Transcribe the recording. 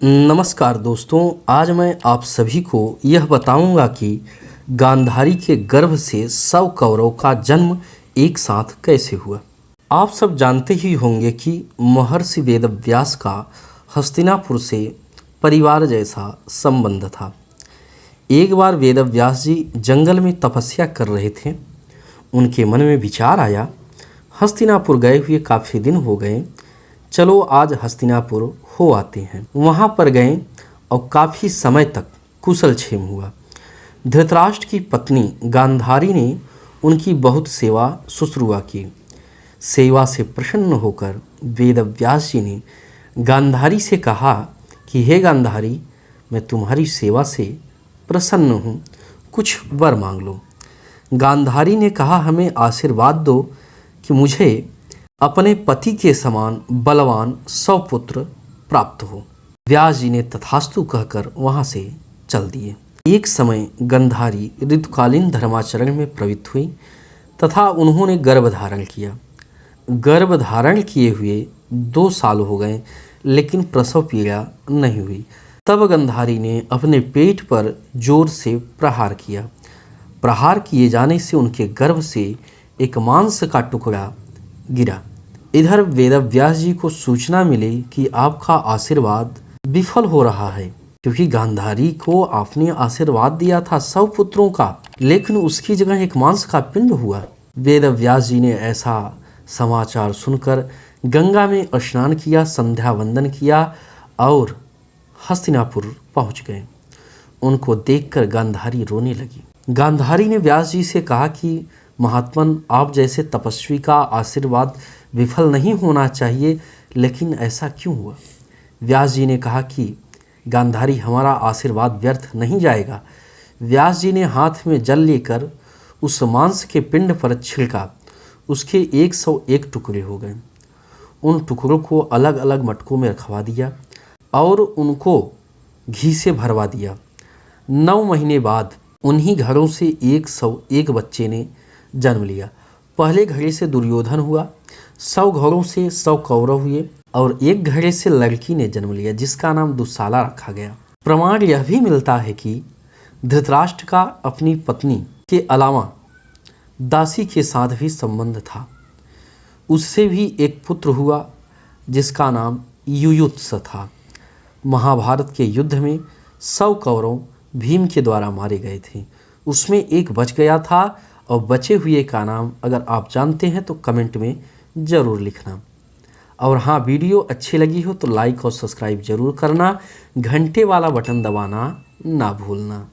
नमस्कार दोस्तों, आज मैं आप सभी को यह बताऊंगा कि गांधारी के गर्भ से 100 कौरव का जन्म एक साथ कैसे हुआ। आप सब जानते ही होंगे कि महर्षि वेदव्यास का हस्तिनापुर से परिवार जैसा संबंध था। एक बार वेदव्यास जी जंगल में तपस्या कर रहे थे। उनके मन में विचार आया, हस्तिनापुर गए हुए काफ़ी दिन हो गए, चलो आज हस्तिनापुर हो आते हैं। वहाँ पर गए और काफ़ी समय तक कुशल क्षेम हुआ। धृतराष्ट्र की पत्नी गांधारी ने उनकी बहुत सेवा शुश्रूषा की। सेवा से प्रसन्न होकर वेदव्यास जी ने गांधारी से कहा कि हे गांधारी, मैं तुम्हारी सेवा से प्रसन्न हूँ, कुछ वर मांग लो। गांधारी ने कहा, हमें आशीर्वाद दो कि मुझे अपने पति के समान बलवान 100 पुत्र प्राप्त हो। व्यास जी ने तथास्तु कहकर वहाँ से चल दिए। एक समय गांधारी ऋतुकालीन धर्माचरण में प्रवृत्त हुई तथा उन्होंने गर्भ धारण किया। गर्भ धारण किए हुए 2 साल हो गए, लेकिन प्रसव पीड़ा नहीं हुई। तब गांधारी ने अपने पेट पर जोर से प्रहार किया। प्रहार किए जाने से उनके गर्भ से एक मांस का टुकड़ा गिरा। इधर वेदव्यास जी को सूचना मिली कि आपका आशीर्वाद विफल हो रहा है, क्योंकि गांधारी को आपने आशीर्वाद दिया था 100 पुत्रों का, लेकिन उसकी जगह एक मांस का पिंड हुआ। वेदव्यास जी ने ऐसा समाचार सुनकर गंगा में स्नान किया, संध्या वंदन किया और हस्तिनापुर पहुंच गए। उनको देखकर गांधारी रोने लगी। गांधारी ने व्यास जी से कहा कि महात्मन, आप जैसे तपस्वी का आशीर्वाद विफल नहीं होना चाहिए, लेकिन ऐसा क्यों हुआ। व्यास जी ने कहा कि गांधारी, हमारा आशीर्वाद व्यर्थ नहीं जाएगा। व्यास जी ने हाथ में जल लेकर उस मांस के पिंड पर छिड़का। उसके 101 टुकड़े हो गए। उन टुकड़ों को अलग अलग मटकों में रखवा दिया और उनको घी से भरवा दिया। 9 महीने बाद उन्हीं घरों से 101 बच्चे ने जन्म लिया। पहले घड़े से दुर्योधन हुआ, 100 घरों से 100 कौरव हुए और एक घड़े से लड़की ने जन्म लिया, जिसका नाम दुशाला रखा गया। प्रमाण यह भी मिलता है कि धृतराष्ट्र का अपनी पत्नी के अलावा दासी के साथ भी संबंध था। उससे भी एक पुत्र हुआ जिसका नाम युयुत्स था। महाभारत के युद्ध में 100 कौरव भीम के द्वारा मारे गए थे। उसमें एक बच गया था और बचे हुए का नाम अगर आप जानते हैं तो कमेंट में ज़रूर लिखना। और हाँ, वीडियो अच्छी लगी हो तो लाइक और सब्सक्राइब ज़रूर करना। घंटे वाला बटन दबाना ना भूलना।